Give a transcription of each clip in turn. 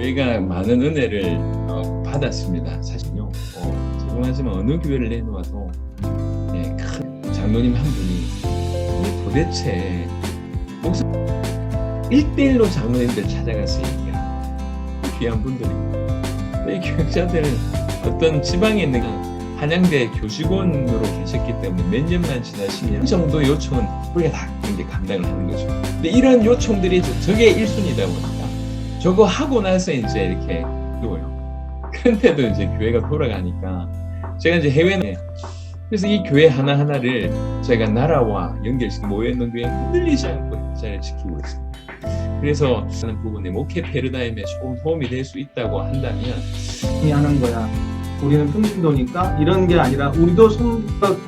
교회가 많은 은혜를 받았습니다. 사실요. 죄송하지만 어느 교회를 내놓아도 큰 장로님 한 분이 도대체 목사 1대1로 장로님들 찾아가서 얘기하고 귀한 분들입니다. 이 교역자들은 어떤 지방에 있는 한양대 교직원으로 계셨기 때문에 몇 년만 지나시면 이 정도 요청은 우리가 다 이제 감당을 하는 거죠. 근데 이런 요청들이 저게 1순위다 보니까 저거 하고 나서 이제 이렇게 누워요. 그런데도 이제 교회가 돌아가니까 제가 이제 해외에 그래서 이 교회 하나하나를 제가 나라와 연결시키고 모여있는 교회에 흔들리지 않고 잘 지키고 있습니다. 그래서 하는 부분에 목회 패러다임에 조금 도움이 될 수 있다고 한다면 하는 거야. 우리는 평신도니까 이런 게 아니라 우리도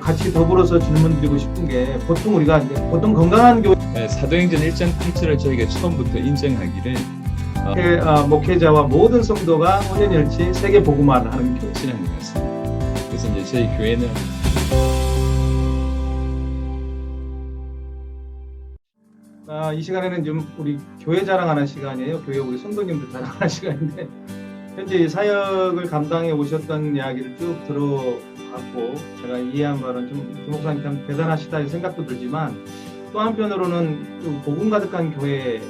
같이 더불어서 질문 드리고 싶은 게 보통 우리가 이제 보통 건강한 교회 사도행전 1장 8절을 저희가 처음부터 인정하기를 목회자와 모든 성도가 혼연일치 세계 복음화를 하는 교회. 신앙인 것 같습니다. 그래서 이제 저희 교회는 이 시간에는 좀 우리 교회 자랑하는 시간이에요. 교회 우리 성도님들 자랑하는 시간인데 현재 사역을 감당해 오셨던 이야기를 쭉 들어봤고 제가 이해한 바는 좀 목사님 참 대단하시다 생각도 들지만 또 한편으로는 그 복음 가득한 교회에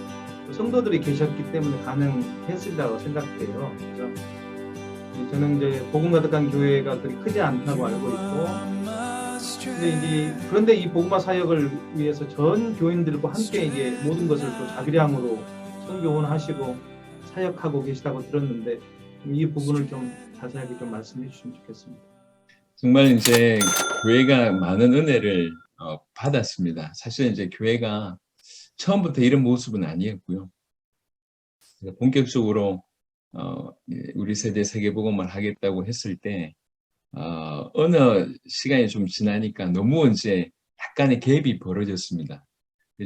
성도들이 계셨기 때문에 가능했으리라고 생각해요. 그래서 저는 이제 복음 가득한 교회가 그리 크지 않다고 알고 있고 그런데 이 복음화 사역을 위해서 전 교인들과 함께 이제 모든 것을 또 자비량으로 선교원하시고 사역하고 계시다고 들었는데 이 부분을 좀 자세하게 좀 말씀해 주시면 좋겠습니다. 정말 이제 교회가 많은 은혜를 받았습니다. 사실 이제 교회가 처음부터 이런 모습은 아니었고요. 본격적으로 우리 세대 세계복음을 하겠다고 했을 때 어느 시간이 좀 지나니까 너무 이제 약간의 갭이 벌어졌습니다.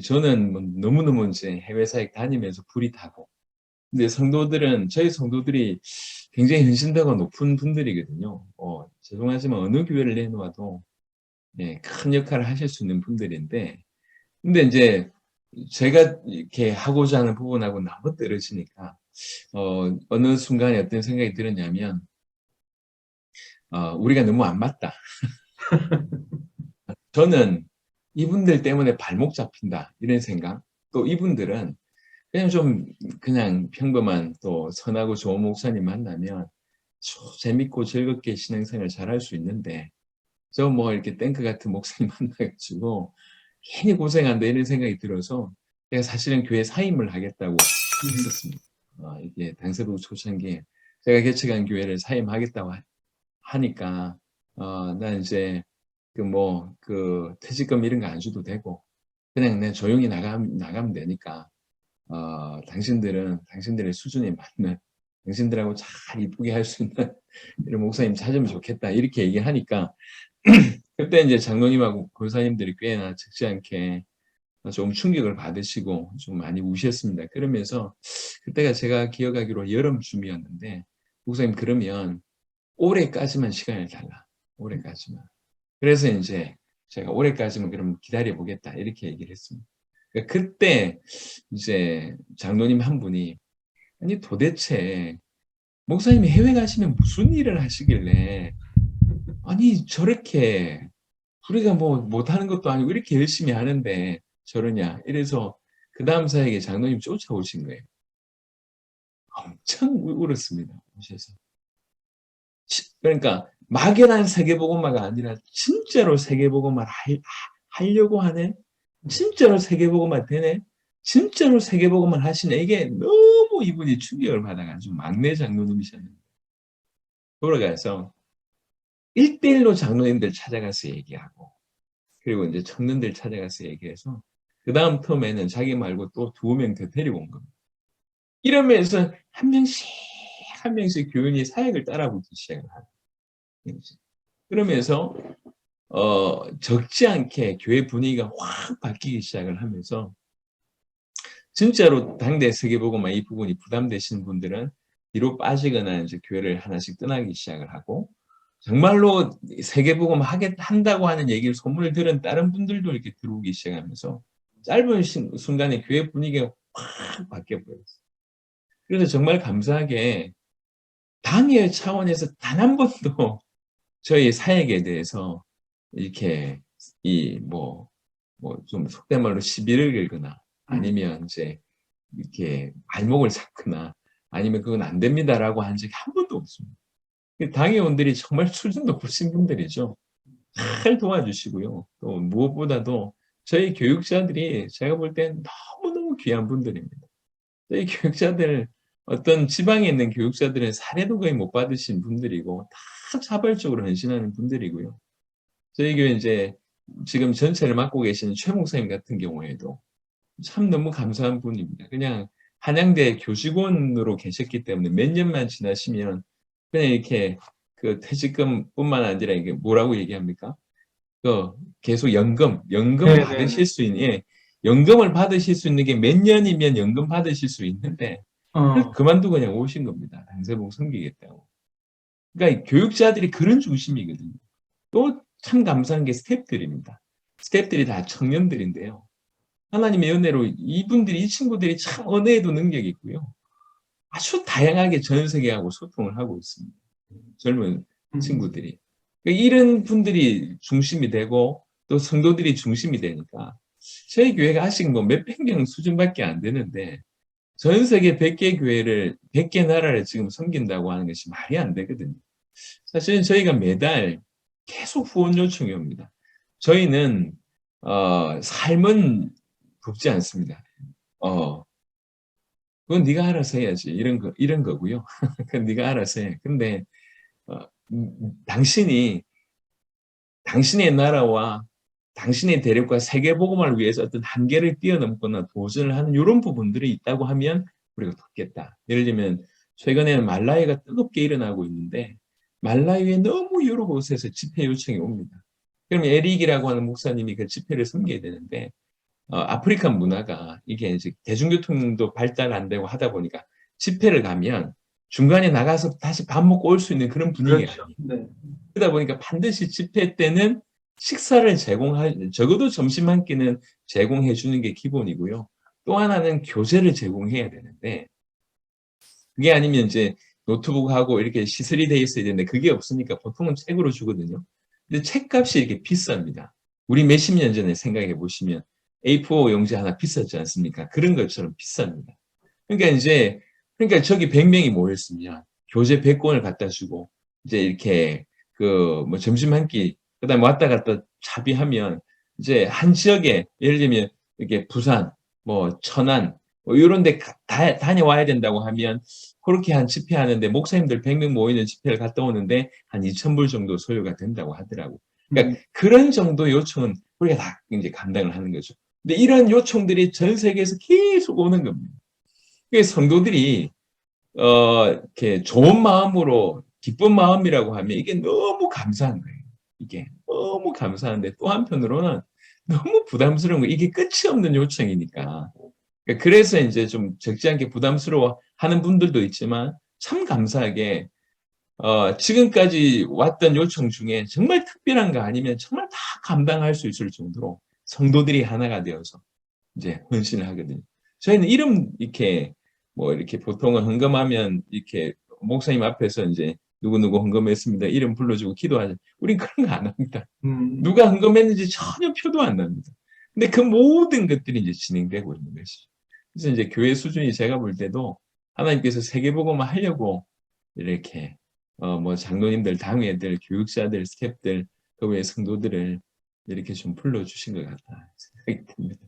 저는 뭐 너무너무 이제 해외 사역 다니면서 불이 타고 근데 저희 성도들이 굉장히 헌신도가 높은 분들이거든요. 죄송하지만 어느 교회를 내놓아도 큰 역할을 하실 수 있는 분들인데, 근데 이제 제가 이렇게 하고자 하는 부분하고 너무 떨어지니까, 어느 순간에 어떤 생각이 들었냐면, 우리가 너무 안 맞다. 저는 이분들 때문에 발목 잡힌다. 이런 생각. 또 이분들은 그냥 평범한 또 선하고 좋은 목사님 만나면 재밌고 즐겁게 신앙생활 잘할 수 있는데 저 뭐 이렇게 탱크 같은 목사님 만나가지고 괜히 고생한다 이런 생각이 들어서 제가 사실은 교회 사임을 하겠다고 했었습니다. 이게 당세부 초창기에 제가 개척한 교회를 사임하겠다고 하니까 난 이제 그 퇴직금 이런 거 안 줘도 되고 그냥 내 조용히 나가면 되니까 당신들의 수준에 맞는 당신들하고 잘 이쁘게 할 수 있는 이런 목사님 찾으면 좋겠다 이렇게 얘기하니까 그때 이제 장로님하고 권사님들이 꽤나 적지 않게 좀 충격을 받으시고 좀 많이 우셨습니다. 그러면서 그때가 제가 기억하기로 여름쯤이었는데 목사님 그러면 올해까지만 시간을 달라. 올해까지만. 그래서 이제 제가 올해까지만 그럼 기다려 보겠다 이렇게 얘기를 했습니다. 그때 이제 장로님 한 분이 아니 도대체 목사님이 해외 가시면 무슨 일을 하시길래 아니 저렇게 우리가 뭐 못하는 것도 아니고 이렇게 열심히 하는데 저러냐 이래서 그 다음 사역에 장로님 쫓아오신 거예요. 엄청 울었습니다. 오셔서 그러니까 막연한 세계복음화가 아니라 진짜로 세계복음화를 하려고 하네 진짜로 세계복음화 되네 진짜로 세계복음을 하시네 이게 너무 이분이 충격을 받아가지고 막내 장로님이셨는데 돌아가서 1대1로 장로님들 찾아가서 얘기하고 그리고 이제 청년들 찾아가서 얘기해서 그 다음 텀에는 자기 말고 또 2명 더 데리고 온 겁니다. 이러면서 한 명씩 교인이 사역을 따라붙기 시작을 하는 그러면서 적지 않게 교회 분위기가 확 바뀌기 시작을 하면서 진짜로 당대 세계복음화 이 부분이 부담되시는 분들은 뒤로 빠지거나 이제 교회를 하나씩 떠나기 시작을 하고 정말로 세계복음 한다고 하는 얘기를 소문을 들은 다른 분들도 이렇게 들어오기 시작하면서 짧은 순간에 교회 분위기가 확 바뀌어 버렸어요. 그래서 정말 감사하게 당의 차원에서 단 한 번도 저희 사역에 대해서 이렇게 좀 속된 말로 시비를 걸거나 아니면 이제 이렇게 발목을 잡거나 아니면 그건 안 됩니다라고 한 적이 한 번도 없습니다. 당회원들이 정말 수준 높으신 분들이죠. 잘 도와주시고요. 또 무엇보다도 저희 교육자들이 제가 볼 땐 너무너무 귀한 분들입니다. 저희 교육자들, 어떤 지방에 있는 교육자들은 사례도 거의 못 받으신 분들이고 다 자발적으로 헌신하는 분들이고요. 저희 교회 이제 지금 전체를 맡고 계신 최 목사님 같은 경우에도 참 너무 감사한 분입니다. 그냥 한양대 교직원으로 계셨기 때문에 몇 년만 지나시면 그냥 이렇게 그 퇴직금뿐만 아니라 이게 뭐라고 얘기합니까? 그 계속 연금 네네네. 받으실 수 있는, 예, 연금을 받으실 수 있는 게 몇 년이면 연금 받으실 수 있는데 그걸 그만두고 그냥 오신 겁니다. 당세복 섬기겠다고. 그러니까 교육자들이 그런 중심이거든요. 또 참 감사한 게 스태프들입니다. 스태프들이 다 청년들인데요. 하나님의 은혜로 이 친구들이 참 언어에도 능력이 있고요. 아주 다양하게 전 세계하고 소통을 하고 있습니다. 젊은 친구들이. 그러니까 이런 분들이 중심이 되고 또 성도들이 중심이 되니까 저희 교회가 아직 뭐 몇백 명 수준밖에 안 되는데 전 세계 100개 교회를 100개 나라를 지금 섬긴다고 하는 것이 말이 안 되거든요. 사실은 저희가 매달 계속 후원 요청이 옵니다. 저희는 삶은 굽지 않습니다. 그건 네가 알아서 해야지. 이런 거고요. 그건 네가 알아서 해. 근데 당신이 당신의 나라와 당신의 대륙과 세계 복음을 위해서 어떤 한계를 뛰어넘거나 도전을 하는 이런 부분들이 있다고 하면 우리가 돕겠다. 예를 들면 최근에는 말라위가 뜨겁게 일어나고 있는데 말라위에 너무 여러 곳에서 집회 요청이 옵니다. 그럼 에릭이라고 하는 목사님이 그 집회를 섬겨야 되는데 아프리카 문화가 이게 이제 대중교통도 발달 안 되고 하다 보니까 집회를 가면 중간에 나가서 다시 밥 먹고 올 수 있는 그런 분위기가 그렇죠. 아니에요. 네. 그러다 보니까 반드시 집회 때는 식사를 적어도 점심 한 끼는 제공해 주는 게 기본이고요. 또 하나는 교재를 제공해야 되는데 그게 아니면 이제 노트북하고 이렇게 시설이 돼 있어야 되는데 그게 없으니까 보통은 책으로 주거든요. 근데 책값이 이렇게 비쌉니다. 우리 몇십 년 전에 생각해 보시면 A4 용지 하나 비쌌지 않습니까? 그런 것처럼 비쌉니다. 그러니까 저기 100명이 모였으면 교재 100권을 갖다 주고 이제 이렇게 뭐 점심 한 끼, 그다음에 왔다 갔다 차비하면 이제 한 지역에 예를 들면 이렇게 부산, 뭐 천안, 뭐 이런 데 다녀와야 된다고 하면 그렇게 한 집회하는데 목사님들 100명 모이는 집회를 갔다 오는데 한 2,000불 정도 소요가 된다고 하더라고. 그러니까 그런 정도 요청은 우리가 다 이제 감당을 하는 거죠. 근데 이런 요청들이 전 세계에서 계속 오는 겁니다. 그래서 성도들이 이렇게 좋은 마음으로 기쁜 마음이라고 하면 이게 너무 감사한 거예요. 이게 너무 감사한데 또 한편으로는 너무 부담스러운 거예요. 이게 끝이 없는 요청이니까. 그래서 이제 좀 적지 않게 부담스러워 하는 분들도 있지만 참 감사하게 지금까지 왔던 요청 중에 정말 특별한 거 아니면 정말 다 감당할 수 있을 정도로 성도들이 하나가 되어서 이제 헌신을 하거든요. 저희는 이렇게 이렇게 보통은 헌금하면 이렇게 목사님 앞에서 이제 누구누구 헌금했습니다. 이름 불러주고 기도하죠. 우린 그런 거 안 합니다. 누가 헌금했는지 전혀 표도 안 납니다. 근데 그 모든 것들이 이제 진행되고 있는 것이죠. 그래서 이제 교회 수준이 제가 볼 때도 하나님께서 세계복음을 하려고 이렇게 장로님들, 당회들, 교육자들, 스태프들, 그 외 성도들을 이렇게 좀 불러주신 것 같다 생각이 듭니다.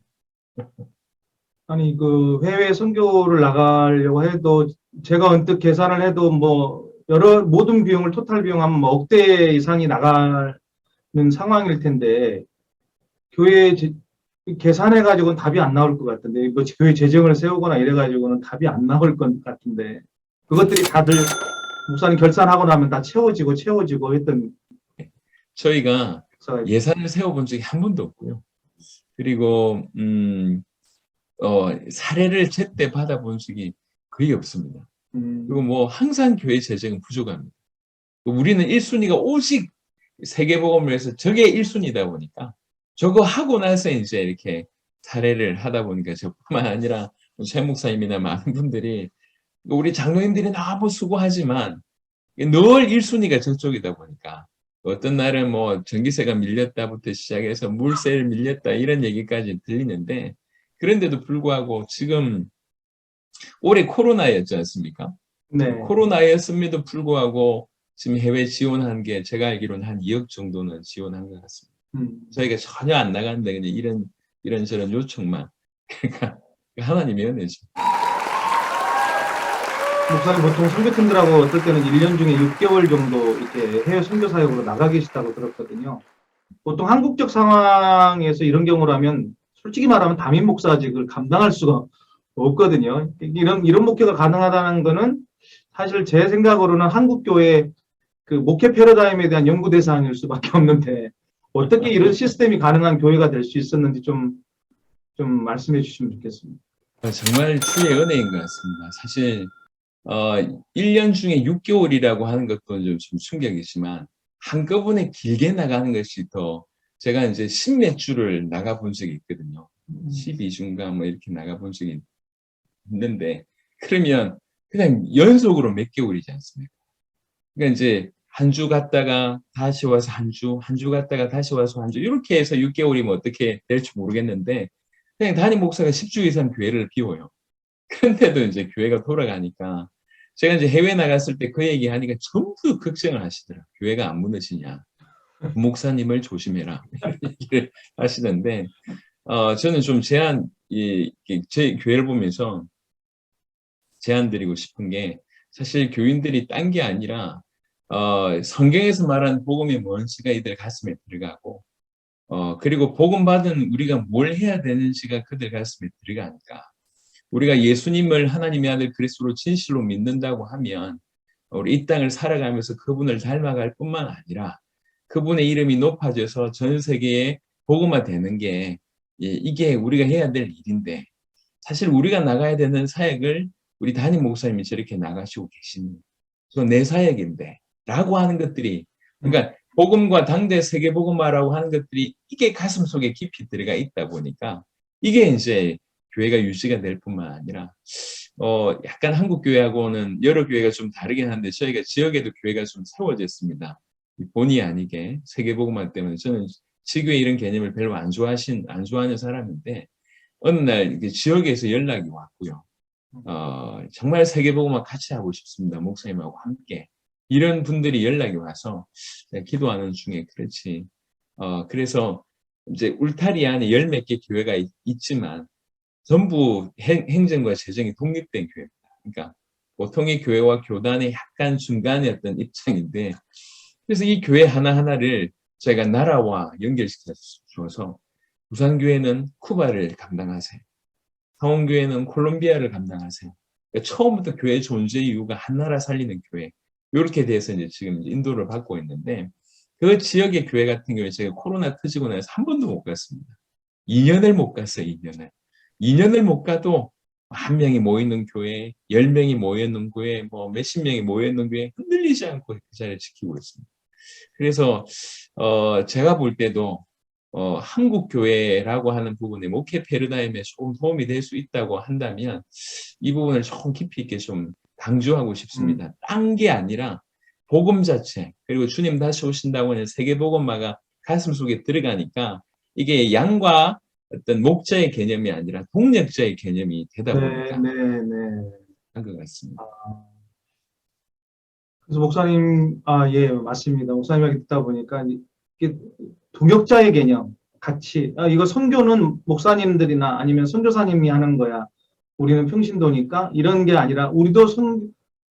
아니 그 해외 선교를 나가려고 해도 제가 언뜻 계산을 해도 뭐 모든 비용을 토탈 비용하면 뭐 억대 이상이 나가는 상황일 텐데 교회 계산해 가지고는 답이 안 나올 것 같은데 뭐 교회 재정을 세우거나 이래 가지고는 답이 안 나올 것 같은데 그것들이 다들 목사님 결산하고 나면 다 채워지고 했던 저희가 예산을 세워본 적이 한 번도 없고요. 그리고 사례를 제때 받아본 적이 거의 없습니다. 그리고 뭐 항상 교회 재정은 부족합니다. 우리는 1순위가 오직 세계복음을 해서 저게 1순위다 보니까 저거 하고 나서 이제 이렇게 사례를 하다 보니까 저뿐만 아니라 최 목사님이나 많은 분들이 우리 장로님들이 너무 수고하지만 늘 1순위가 저쪽이다 보니까 어떤 날은 뭐 전기세가 밀렸다부터 시작해서 물세를 밀렸다 이런 얘기까지 들리는데 그런데도 불구하고 지금 올해 코로나였지 않습니까? 네. 코로나였음에도 불구하고 지금 해외 지원한 게 제가 알기로는 한 2억 정도는 지원한 것 같습니다. 저희가 전혀 안 나가는데 그냥 이런저런 요청만. 그러니까 하나님의 은혜죠. 목사님 보통 선교팀들하고 어떨 때는 1년 중에 6개월 정도 이렇게 해외 선교 사역으로 나가 계시다고 들었거든요. 보통 한국적 상황에서 이런 경우라면 솔직히 말하면 담임 목사직을 감당할 수가 없거든요. 이런 목회가 가능하다는 거는 사실 제 생각으로는 한국 교회 그 목회 패러다임에 대한 연구 대상일 수밖에 없는데 어떻게 이런 시스템이 가능한 교회가 될 수 있었는지 좀 말씀해 주시면 좋겠습니다. 정말 주의 은혜인 것 같습니다. 사실 1년 중에 6개월이라고 하는 것도 좀 충격이지만 한꺼번에 길게 나가는 것이 더 제가 이제 10몇 주를 나가본 적이 있거든요. 12주인가 뭐 이렇게 나가본 적이 있는데 그러면 그냥 연속으로 몇 개월이지 않습니까? 그러니까 이제 한 주 갔다가 다시 와서 한 주 갔다가 다시 와서 한 주 이렇게 해서 6개월이면 어떻게 될지 모르겠는데 그냥 담임 목사가 10주 이상 교회를 비워요. 그런데도 이제 교회가 돌아가니까 제가 이제 해외 나갔을 때 그 얘기 하니까 전부 걱정을 하시더라고요. 교회가 안 무너지냐. 목사님을 조심해라. 이런 얘기를 하시는데 저는 좀 제 교회를 보면서 제안 드리고 싶은 게 사실 교인들이 딴 게 아니라 성경에서 말하는 복음의 뭔지가 이들 가슴에 들어가고 그리고 복음 받은 우리가 뭘 해야 되는지가 그들 가슴에 들어가니까 우리가 예수님을 하나님의 아들 그리스도로 진실로 믿는다고 하면 우리 이 땅을 살아가면서 그분을 닮아갈 뿐만 아니라 그분의 이름이 높아져서 전 세계에 복음화 되는 게 이게 우리가 해야 될 일인데 사실 우리가 나가야 되는 사역을 우리 담임 목사님이 저렇게 나가시고 계시는 그건 내 사역인데 라고 하는 것들이 그러니까 복음과 당대 세계 복음화라고 하는 것들이 이게 가슴 속에 깊이 들어가 있다 보니까 이게 이제 교회가 유지가 될 뿐만 아니라 약간 한국 교회하고는 여러 교회가 좀 다르긴 한데 저희가 지역에도 교회가 좀 세워졌습니다. 본의 아니게 세계복음화 때문에 저는 지교회 이런 개념을 별로 안 좋아하는 사람인데 어느 날 지역에서 연락이 왔고요. 정말 세계복음화 같이 하고 싶습니다. 목사님하고 함께. 이런 분들이 연락이 와서 기도하는 중에 그렇지. 그래서 이제 울타리 안에 열 몇 개 교회가 있지만 전부 행정과 재정이 독립된 교회입니다. 그러니까 보통의 교회와 교단의 약간 중간의 어떤 입장인데 그래서 이 교회 하나하나를 저희가 나라와 연결시켜 주어서 부산교회는 쿠바를 감당하세요. 상원교회는 콜롬비아를 감당하세요. 그러니까 처음부터 교회 존재 이유가 한 나라 살리는 교회. 이렇게 돼서 이제 지금 인도를 받고 있는데 그 지역의 교회 같은 경우에 제가 코로나 터지고 나서 한 번도 못 갔습니다. 2년을 못 갔어요, 2년을. 2년을 못 가도 한 명이 모이는 교회, 10명이 모여있는 교회, 뭐 몇십 명이 모여있는 교회 흔들리지 않고 그 자리를 지키고 있습니다. 그래서 제가 볼 때도 한국 교회라고 하는 부분에 목회 패러다임에 조금 도움이 될 수 있다고 한다면 이 부분을 조금 깊이 있게 좀 강조하고 싶습니다. 딴 게 아니라 복음 자체 그리고 주님 다시 오신다고 하는 세계 복음화가 가슴 속에 들어가니까 이게 양과 어떤 목자의 개념이 아니라 동력자의 개념이 되다 보니까 한 것 같습니다. 그래서 목사님, 예, 맞습니다. 목사님에게 듣다 보니까 이게 동역자의 개념, 같이, 이거 선교는 목사님들이나 아니면 선교사님이 하는 거야. 우리는 평신도니까 이런 게 아니라 우리도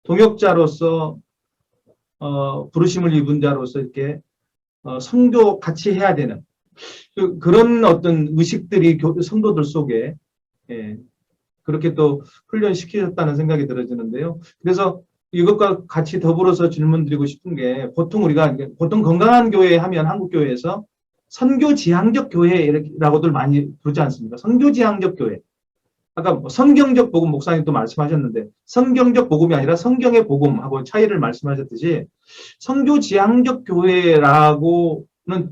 동역자로서 부르심을 입은 자로서 이렇게 선교 같이 해야 되는 그런 어떤 의식들이 성도들 속에 그렇게 또 훈련시키셨다는 생각이 들어지는데요. 그래서 이것과 같이 더불어서 질문드리고 싶은 게 보통 건강한 교회 하면 한국 교회에서 선교지향적 교회라고들 많이 부르지 않습니까? 선교지향적 교회. 아까 성경적 복음 목사님 또 말씀하셨는데 성경적 복음이 아니라 성경의 복음하고 차이를 말씀하셨듯이 선교지향적 교회라기는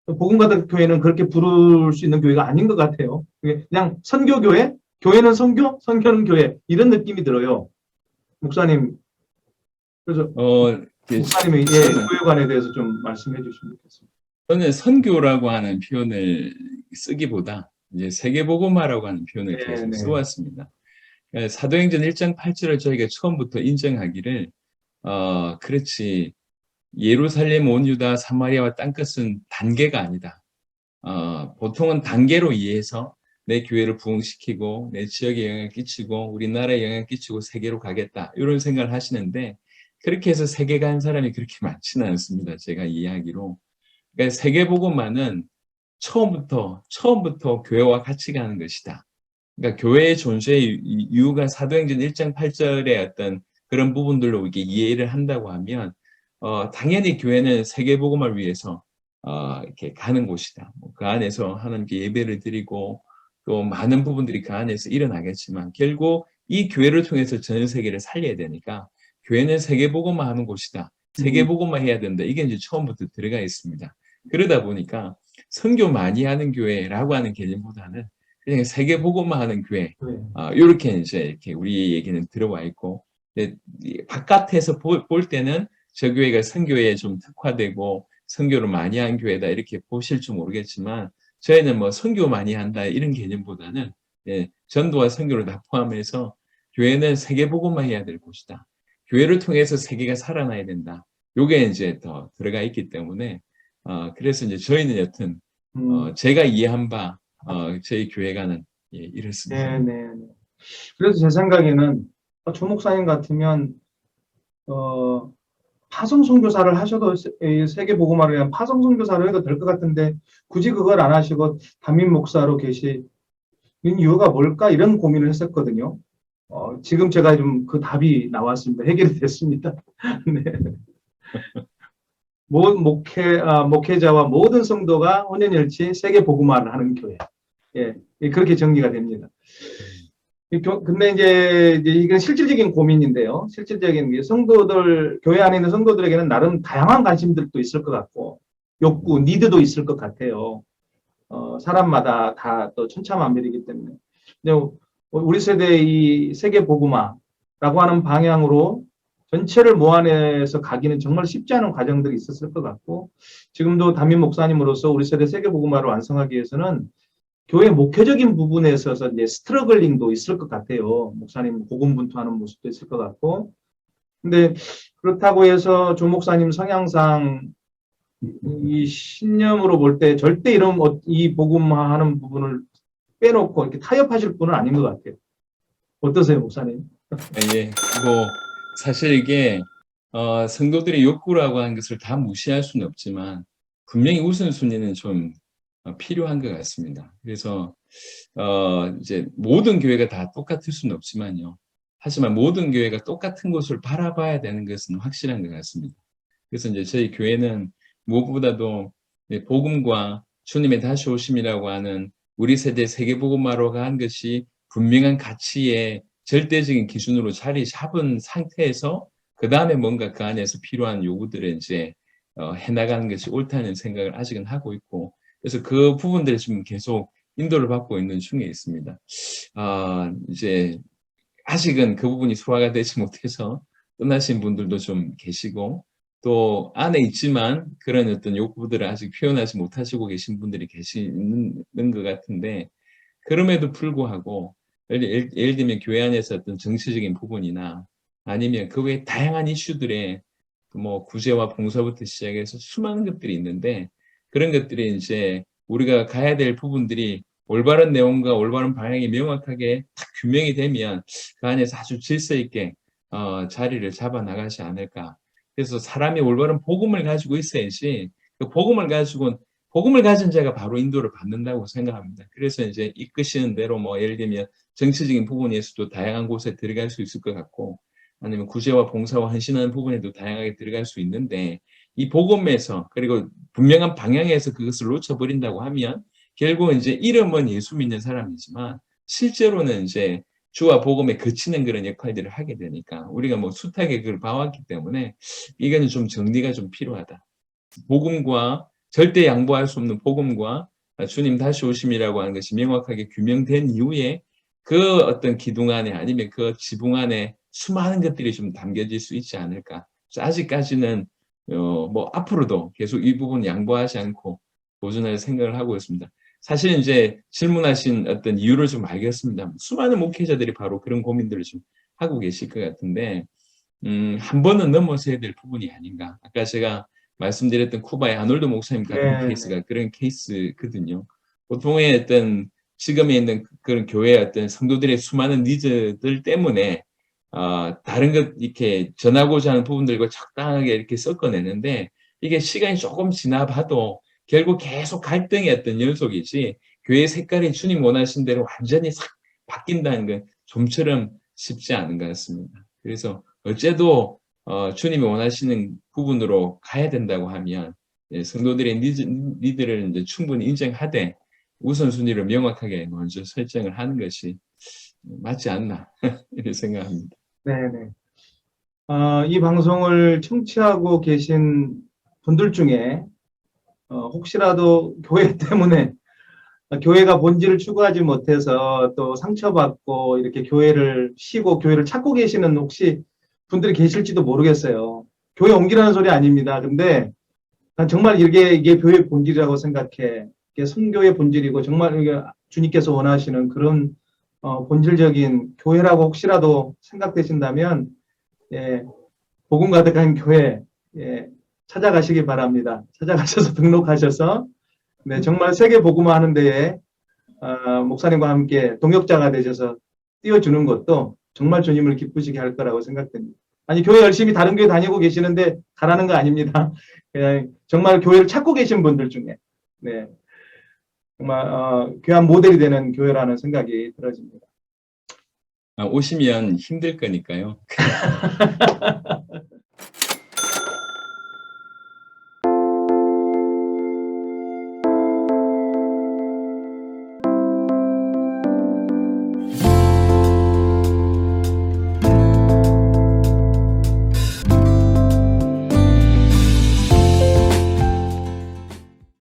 복음가족 교회는 그렇게 부를 수 있는 교회가 아닌 것 같아요. 그냥 선교교회, 교회는 선교, 선교는 교회 이런 느낌이 들어요. 목사님, 그래서 이제 목사님의 예, 저는 교회관에 대해서 좀 말씀해 주시면 좋겠습니다. 저는 선교라고 하는 표현을 쓰기보다 이제 세계복음화라고 하는 표현을 네, 계속 네. 써왔습니다. 사도행전 1장 8절을 저희가 처음부터 인정하기를 그렇지 예루살렘 온 유다 사마리아와 땅끝은 단계가 아니다. 보통은 단계로 이해해서 내 교회를 부흥시키고 내 지역에 영향을 끼치고 우리나라에 영향을 끼치고 세계로 가겠다 이런 생각을 하시는데 그렇게 해서 세계 간 사람이 그렇게 많지는 않습니다. 제가 이해하기로. 그러니까 세계복음화는 처음부터 교회와 같이 가는 것이다. 그러니까 교회의 존재의 이유가 사도행전 1장 8절의 어떤 그런 부분들로 이렇게 이해를 한다고 하면 당연히 교회는 세계복음을 위해서 이렇게 가는 곳이다. 그 안에서 하나님께 예배를 드리고 또 많은 부분들이 그 안에서 일어나겠지만 결국 이 교회를 통해서 전 세계를 살려야 되니까 교회는 세계복음화 하는 곳이다. 세계복음화 해야 된다. 이게 이제 처음부터 들어가 있습니다. 그러다 보니까 선교 많이 하는 교회라고 하는 개념보다는 그냥 세계복음화 하는 교회 네. 이렇게 이제 이렇게 우리 얘기는 들어와 있고 바깥에서 볼 때는 저 교회가 선교에 좀 특화되고 선교를 많이 한 교회다 이렇게 보실지 모르겠지만 저희는 뭐 선교 많이 한다 이런 개념보다는 전도와 선교를 다 포함해서 교회는 세계복음화 해야 될 곳이다. 교회를 통해서 세계가 살아나야 된다. 요게 이제 더 들어가 있기 때문에 그래서 이제 저희는 여튼 제가 이해한 바 저희 교회가는 이렇습니다. 네, 네. 그래서 제 생각에는 조 목사님 같으면 파송 선교사를 하셔도 세계 복음화를 위한 파송 선교사를 해도 될 것 같은데 굳이 그걸 안 하시고 담임 목사로 계신 이유가 뭘까 이런 고민을 했었거든요. 지금 제가 좀 그 답이 나왔습니다. 해결이 됐습니다. 네. 목회자와 모든 성도가 혼연일치 세계 복음화를 하는 교회. 예, 그렇게 정리가 됩니다. 근데 이제 이건 실질적인 고민인데요. 실질적인 게 성도들, 교회 안에 있는 성도들에게는 나름 다양한 관심들도 있을 것 같고, 욕구, 니드도 있을 것 같아요. 사람마다 다 또 천차만별이기 때문에. 근데 우리 세대의 이 세계 복음화라고 하는 방향으로 전체를 모아내서 가기는 정말 쉽지 않은 과정들이 있었을 것 같고, 지금도 담임 목사님으로서 우리 세대 세계 복음화를 완성하기 위해서는 교회 목회적인 부분에 있어서 이제 스트러글링도 있을 것 같아요. 목사님 고군분투하는 모습도 있을 것 같고. 근데 그렇다고 해서 조 목사님 성향상 이 신념으로 볼 때 절대 이런 이 복음화하는 부분을 빼놓고 이렇게 타협하실 분은 아닌 것 같아요. 어떠세요, 목사님? 예, 뭐 사실 이게 성도들의 욕구라고 하는 것을 다 무시할 수는 없지만 분명히 우선순위는 좀 필요한 것 같습니다. 그래서 이제 모든 교회가 다 똑같을 수는 없지만요. 하지만 모든 교회가 똑같은 것을 바라봐야 되는 것은 확실한 것 같습니다. 그래서 이제 저희 교회는 무엇보다도 복음과 주님의 다시 오심이라고 하는 우리 세대 세계복음화로 간 것이 분명한 가치의 절대적인 기준으로 자리 잡은 상태에서 그 다음에 뭔가 그 안에서 필요한 요구들을 이제 해나가는 것이 옳다는 생각을 아직은 하고 있고 그래서 그 부분들을 지금 계속 인도를 받고 있는 중에 있습니다. 이제 아직은 그 부분이 소화가 되지 못해서 떠나신 분들도 좀 계시고 또 안에 있지만 그런 어떤 욕구들을 아직 표현하지 못하시고 계신 분들이 계시는 것 같은데 그럼에도 불구하고 예를 들면 교회 안에서 어떤 정치적인 부분이나 아니면 그 외에 다양한 이슈들에 뭐 구제와 봉사부터 시작해서 수많은 것들이 있는데 그런 것들이 이제 우리가 가야 될 부분들이 올바른 내용과 올바른 방향이 명확하게 딱 규명이 되면 그 안에서 아주 질서 있게 자리를 잡아 나가지 않을까. 그래서 사람이 올바른 복음을 가지고 있어야지 그 복음을 가진 자가 바로 인도를 받는다고 생각합니다. 그래서 이제 이끄시는 대로 뭐 예를 들면 정치적인 부분에서도 다양한 곳에 들어갈 수 있을 것 같고 아니면 구제와 봉사와 헌신하는 부분에도 다양하게 들어갈 수 있는데 이 복음에서 그리고 분명한 방향에서 그것을 놓쳐버린다고 하면 결국은 이제 이름은 예수 믿는 사람이지만 실제로는 이제 주와 복음에 그치는 그런 역할들을 하게 되니까 우리가 뭐 숱하게 그걸 봐왔기 때문에 이거는 좀 정리가 좀 필요하다. 복음과 절대 양보할 수 없는 복음과 주님 다시 오심이라고 하는 것이 명확하게 규명된 이후에 그 어떤 기둥 안에 아니면 그 지붕 안에 수많은 것들이 좀 담겨질 수 있지 않을까. 그래서 아직까지는 뭐 앞으로도 계속 이 부분 양보하지 않고 보존할 생각을 하고 있습니다. 사실 이제 질문하신 어떤 이유를 좀 알겠습니다. 수많은 목회자들이 바로 그런 고민들을 좀 하고 계실 것 같은데, 한 번은 넘어서야 될 부분이 아닌가. 아까 제가 말씀드렸던 쿠바의 아놀드 목사님 같은 네, 케이스가 그런 케이스거든요. 보통의 어떤 지금에 있는 그런 교회의 어떤 성도들의 수많은 니즈들 때문에 다른 것 이렇게 전하고자 하는 부분들과 적당하게 이렇게 섞어내는데 이게 시간이 조금 지나봐도 결국 계속 갈등의 어떤 연속이지 교회 색깔이 주님 원하신 대로 완전히 싹 바뀐다는 건 좀처럼 쉽지 않은 것 같습니다. 그래서 어째도 주님이 원하시는 부분으로 가야 된다고 하면 성도들의 니드를 이제 충분히 인정하되 우선순위를 명확하게 먼저 설정을 하는 것이 맞지 않나 이렇게 생각합니다. 네, 네. 이 방송을 청취하고 계신 분들 중에 혹시라도 교회 때문에 교회가 본질을 추구하지 못해서 또 상처받고 이렇게 교회를 쉬고 교회를 찾고 계시는 혹시 분들이 계실지도 모르겠어요. 교회 옮기라는 소리 아닙니다. 근데 난 정말 이게 교회의 본질이라고 생각해. 이게 선교의 본질이고 정말 이게 주님께서 원하시는 그런 본질적인 교회라고 혹시라도 생각되신다면 예, 복음 가득한 교회 예, 찾아가시기 바랍니다. 찾아가셔서 등록하셔서 네, 정말 세계 복음화 하는 데에 목사님과 함께 동역자가 되셔서 띄워주는 것도 정말 주님을 기쁘시게 할 거라고 생각됩니다. 아니 교회 열심히 다른 교회 다니고 계시는데 가라는 거 아닙니다. 그냥 정말 교회를 찾고 계신 분들 중에 네, 정말 귀한 모델이 되는 교회라는 생각이 들어집니다. 오시면 힘들 거니까요.